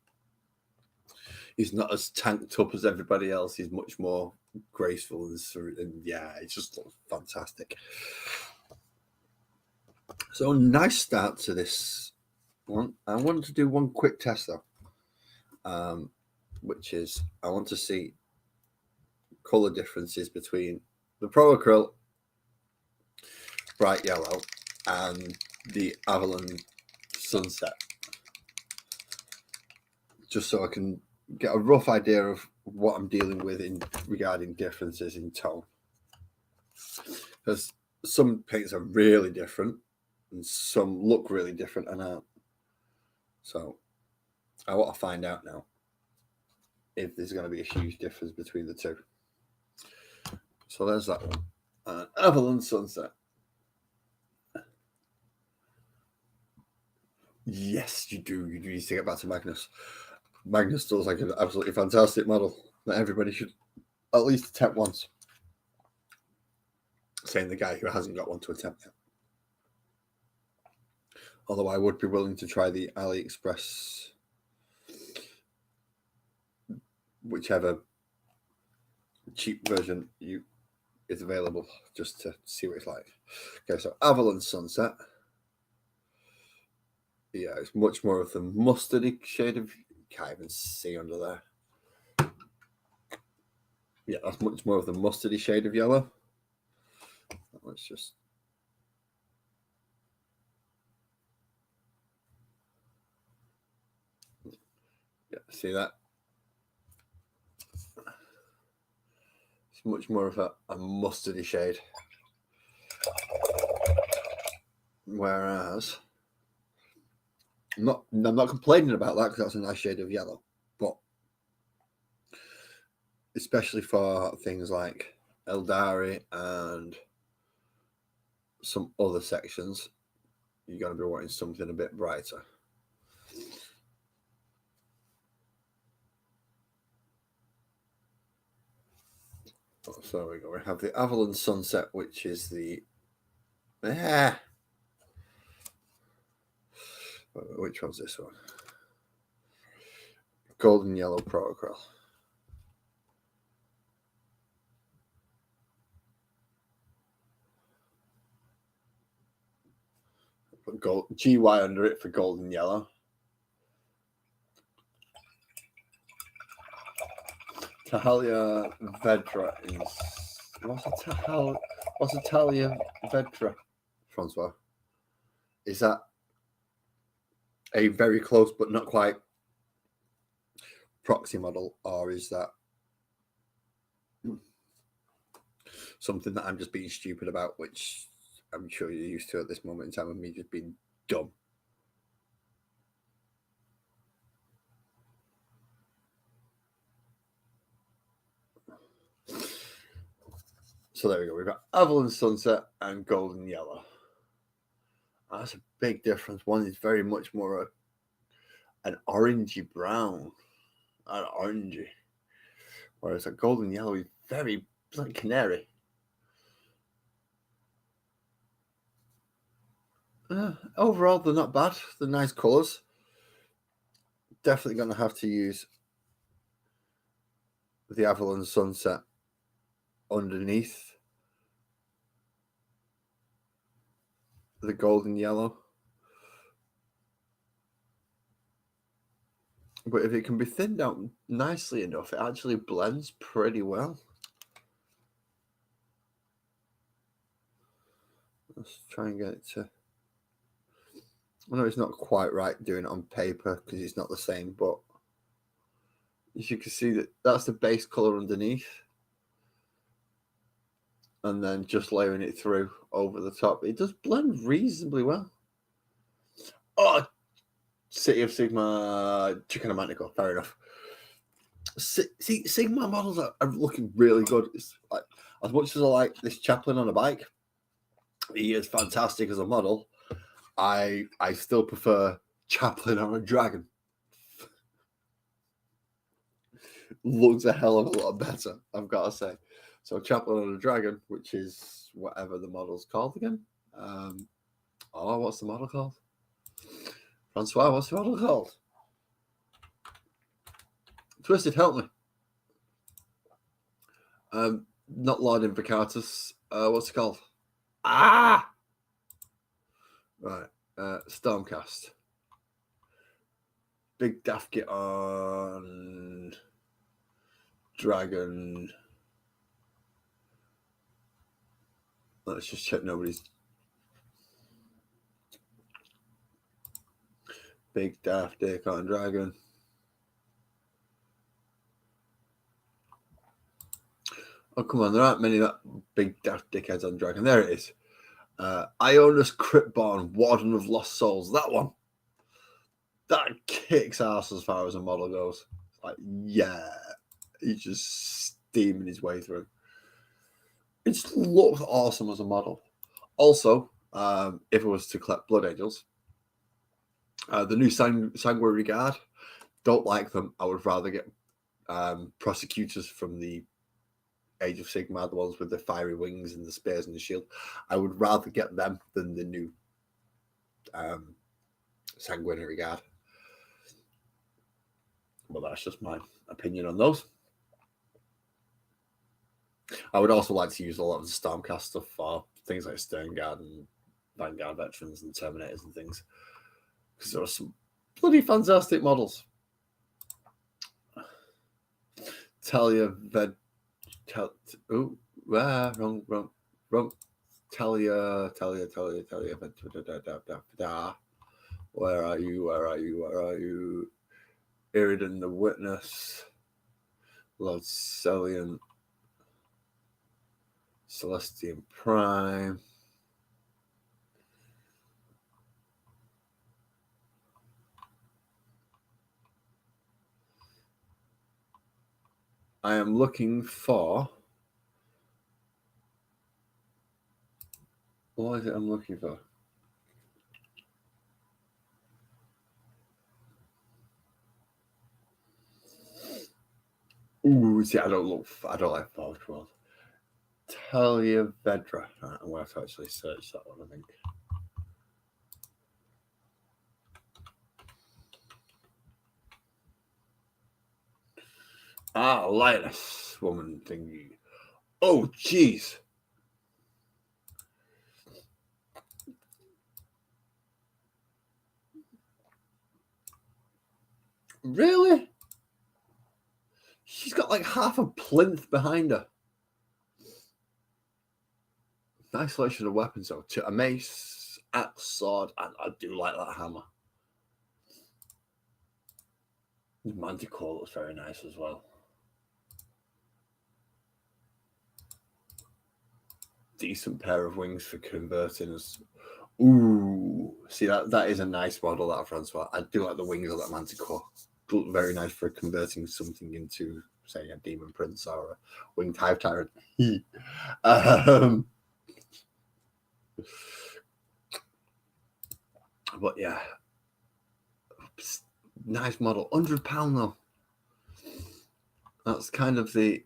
He's not as tanked up as everybody else. He's much more graceful and yeah, it just looks fantastic. So nice start to this I wanted to do one quick test though, which is I want to see color differences between the Pro Acryl bright yellow and the Avalon Sunset, just so I can get a rough idea of what I'm dealing with regarding differences in tone. Because some paints are really different and some look really different and aren't. So I want to find out now if there's going to be a huge difference between the two. So there's that one. Avalon Sunset. Yes, you do. You need to get back to Magnus. Magnus does like an absolutely fantastic model that everybody should at least attempt once. Saying the guy who hasn't got one to attempt yet. Although I would be willing to try the AliExpress, whichever cheap version is available, just to see what it's like. Okay, so Avalon Sunset. Yeah, it's much more of the mustardy shade of. Can't even see under there. Yeah, that's much more of the mustardy shade of yellow. Let's just. Yeah, see that? It's much more of a mustardy shade. Whereas, I'm not complaining about that because that's a nice shade of yellow, but especially for things like Eldari and some other sections, you're going to be wanting something a bit brighter. So there we go. We have the Avalon Sunset, which is the which one's this one? Golden Yellow Pro Acryl. Put gold GY under it for golden yellow. Tahalia Vedra is what's a Tahalia Vedra, Francois? Is that a very close but not quite proxy model, or is that something that I'm just being stupid about, which I'm sure you're used to at this moment in time of me just being dumb? So there we go. We've got Avalon Sunset and Golden Yellow. That's a big difference. One is very much more an orangey brown, an orangey, whereas a Golden Yellow is very like canary. Overall, they're not bad. They're nice colours. Definitely going to have to use the Avalon Sunset underneath the Golden Yellow. But if it can be thinned out nicely enough, it actually blends pretty well. Let's try and get it to. I know it's not quite right doing it on paper because it's not the same, but as you can see, that's the base color underneath, and then just layering it through over the top. It does blend reasonably well. Oh, City of Sigma Chicken and Manticore, fair enough. See, Sigma models are looking really good. It's like, as much as I like this Chaplin on a bike, he is fantastic as a model. I still prefer Chaplin on a dragon. Looks a hell of a lot better, I've got to say. So Chaplin on a dragon, which is whatever the model's called again. What's the model called? Francois, what's the model called? Twisted, help me. Not Lord Invocatus. What's it called? Right. Stormcast. Big Dafkit on Dragon. Let's just check nobody's. Big Daft Dick on Dragon. Oh, come on. There aren't many that big daft dickheads on Dragon. There it is. Ionis Cryptborn, Warden of Lost Souls. That one. That kicks ass as far as a model goes. Like, yeah. He's just steaming his way through. It just looks awesome as a model. Also, if it was to collect Blood Angels, the new Sanguinary Guard, don't like them. I would rather get prosecutors from the Age of Sigmar, the ones with the fiery wings and the spears and the shield. I would rather get them than the new Sanguinary Guard. Well, that's just my opinion on those. I would also like to use a lot of the Stormcast stuff for things like Sternguard and Vanguard Veterans and Terminators and things. Because there are some bloody fantastic models. Talia wrong. Talia. Where are you? Iridan the Witness. Lord Celian. Celestian Prime. I am looking for. What is it I'm looking for? Ooh, see, I don't like Forge World. Talia Vedra. Right, I'm going to actually search that one, I think. Lioness woman thingy. Oh, jeez. Really? She's got like half a plinth behind her. Nice selection of weapons, though. A mace, axe, sword, and I do like that hammer. The Manticore looks very nice as well. Decent pair of wings for converting us. Ooh, see that is a nice model, that Francois. I do like the wings of that Manticore. Look very nice for converting something into, say, a Demon Prince or a Winged Hive Tyrant. But yeah, nice model. £100 though. That's kind of the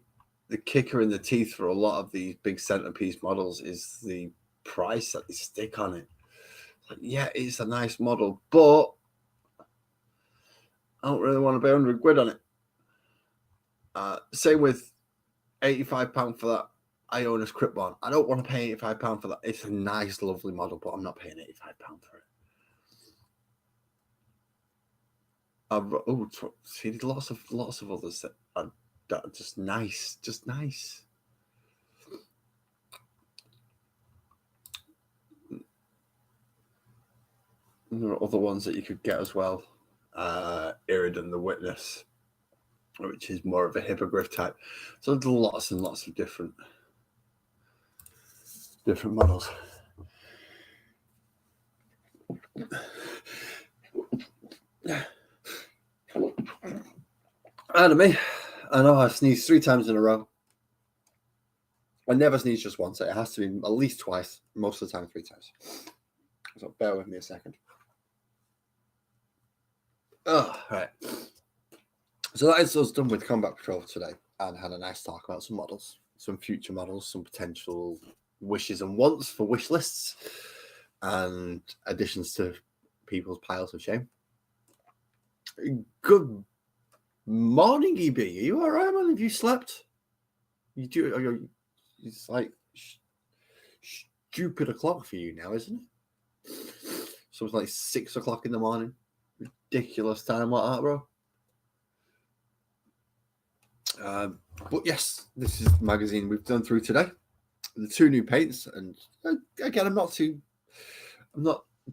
kicker in the teeth for a lot of these big centerpiece models is the price that they stick on it. Like, yeah, it's a nice model, but I don't really want to pay 100 quid on it. Same with £85 for that Ionis Cryptborn. I don't want to pay £85 for that. It's a nice, lovely model, but I'm not paying £85 for it. See, there's lots of others that are just nice. There are other ones that you could get as well. Iridan the Witness, which is more of a hippogriff type. So there's lots and lots of different models. Enemy, I know I sneezed 3 times in a row. I never sneeze just once. It has to be at least twice, most of the time 3 times. So bear with me a second. Oh, right. So that is us done with Combat Patrol today, and had a nice talk about some models, some future models, some potential wishes and wants for wish lists, and additions to people's piles of shame. Good morning, EB. Are you all right, man? Have you slept? You do. It's like stupid o'clock for you now, isn't it? So it's like 6 o'clock in the morning. ridiculous time like that, bro. But yes, this is the magazine we've done through today. The 2 new paints, and again, I'm not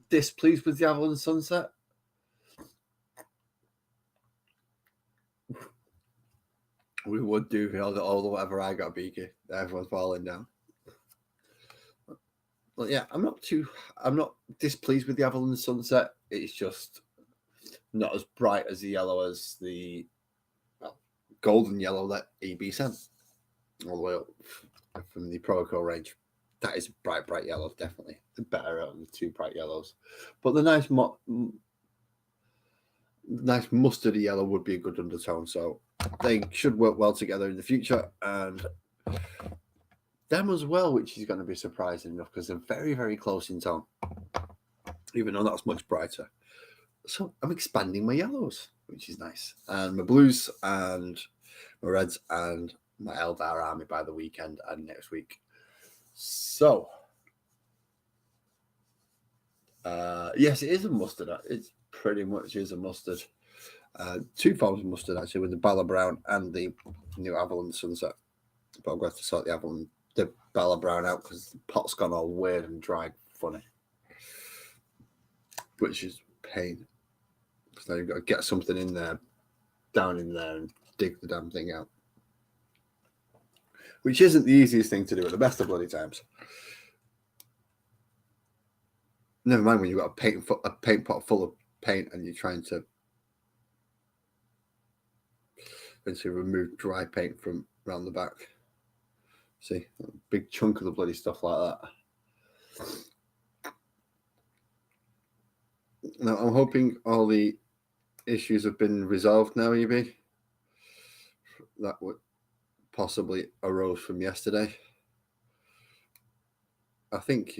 displeased with the Avalon Sunset. We would do all the whatever I got, Beaky. Everyone's falling down. Well, yeah, I'm not displeased with the Avalon Sunset. It's just not as bright as the yellow as the golden yellow that EB sent all the way up from the Proco range. That is bright yellow, definitely better out of the 2 bright yellows. But the nice mustardy yellow would be a good undertone, so they should work well together in the future. And them as well, which is going to be surprising enough because they're very, very close in tone, even though that's much brighter. So I'm expanding my yellows, which is nice, and my blues and my reds and my Eldar army by the weekend and next week. So yes, it is a mustard. It pretty much is a mustard. 2 forms of mustard actually, with the Bala Brown and the new Avalon Sunset. But I'm going to have to sort the Bala Brown out because the pot's gone all weird and dry, funny, which is pain. So now you've got to get something in there, down in there, and dig the damn thing out, which isn't the easiest thing to do at the best of bloody times. Never mind when you've got a paint pot full of paint and you're trying to remove dry paint from around the back. See, a big chunk of the bloody stuff like that. Now, I'm hoping all the issues have been resolved now, EB. That would possibly arose from yesterday. I think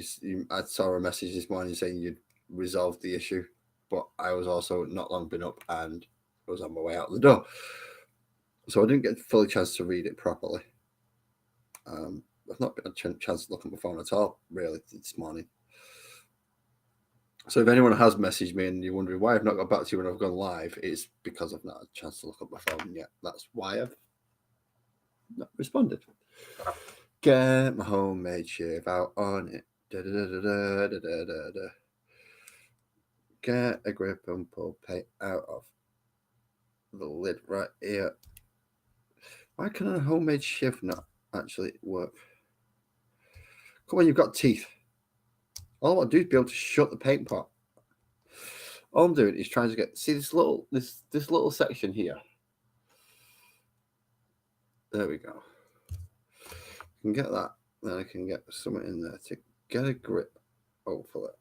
I saw a message this morning saying you'd resolved the issue, but I was also not long been up and was on my way out the door. So I didn't get a full chance to read it properly. I've not been a chance to look at my phone at all, really, this morning. So if anyone has messaged me and you're wondering why I've not got back to you when I've gone live, it's because I've not had a chance to look at my phone yet. That's why I've not responded. Get my homemade shave out on it. Get a grip and pull paint out of the lid right here. Why can a homemade shiv not actually work? Come on, you've got teeth. All I want to do is be able to shut the paint pot. All I'm doing is trying to see this little section here. There we go. I can get that. Then I can get something in there to get a grip. Hopefully.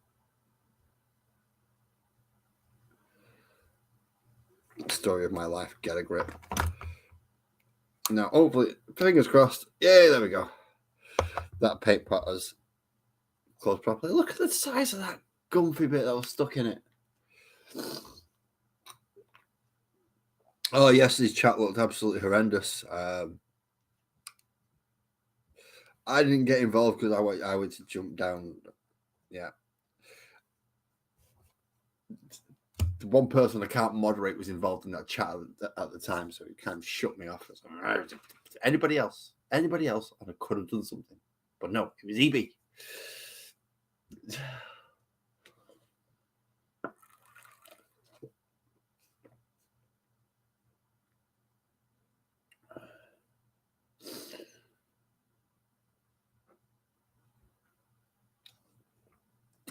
Story of my life. Get a grip. Now, hopefully, fingers crossed. Yay, there we go. That paint pot has closed properly. Look at the size of that gumpy bit that was stuck in it. Oh, yesterday's chat looked absolutely horrendous. I didn't get involved because I went to jump down. Yeah. The one person I can't moderate was involved in that chat at the time, so it kind of shut me off. Like, anybody else, and I could have done something. But no, it was EB.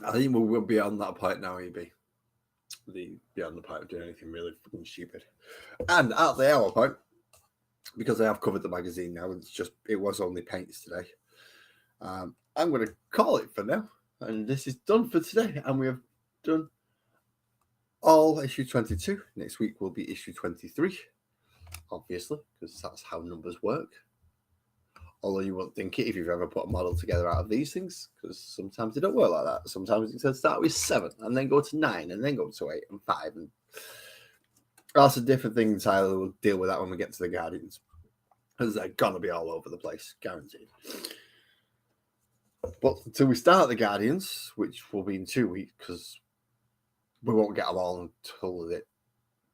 I think we're beyond that point now, EB. Beyond the point of doing anything really fucking stupid. And at the hour point, because I have covered the magazine now, it was only paints today. I'm going to call it for now. And this is done for today. And we have done all issue 22. Next week will be issue 23, obviously, because that's how numbers work. Although you won't think it if you've ever put a model together out of these things, because sometimes they don't work like that. Sometimes it says start with 7 and then go to 9 and then go to 8 and 5. And lots of different things. Tyler will deal with that when we get to the Guardians, because they're going to be all over the place, guaranteed. But until we start the Guardians, which will be in 2 weeks, because we won't get them all until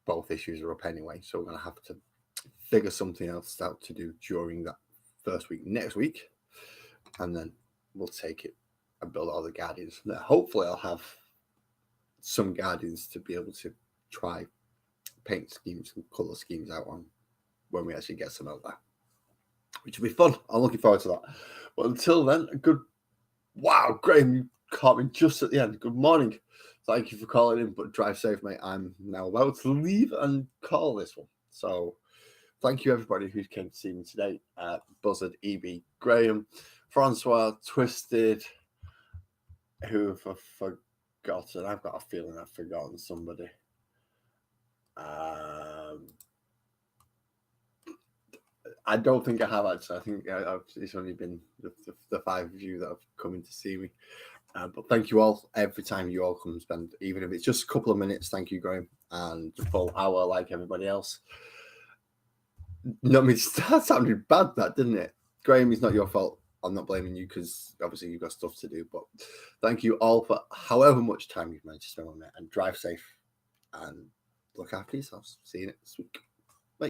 both issues are up anyway. So we're going to have to figure something else out to do during that first week next week. And then we'll take it and build all the Guardians. Now, hopefully I'll have some Guardians to be able to try paint schemes and colour schemes out on when we actually get some out there, which will be fun. I'm looking forward to that. But until then, wow, Graham, you caught me just at the end. Good morning. Thank you for calling in, but drive safe, mate. I'm now about to leave and call this one. So thank you, everybody who came to see me today. Buzzard, EB, Graham, Francois, Twisted, who have I forgotten? I've got a feeling I've forgotten somebody. I don't think I have, actually. I think it's only been the 5 of you that have come in to see me. But thank you all. Every time you all come and spend, even if it's just a couple of minutes, thank you, Graham. And the full hour like everybody else. No, I mean, that sounded bad, that, didn't it? Graham, it's not your fault. I'm not blaming you because obviously you've got stuff to do. But thank you all for however much time you've managed to spend on it. And drive safe and look after yourselves. See you next week.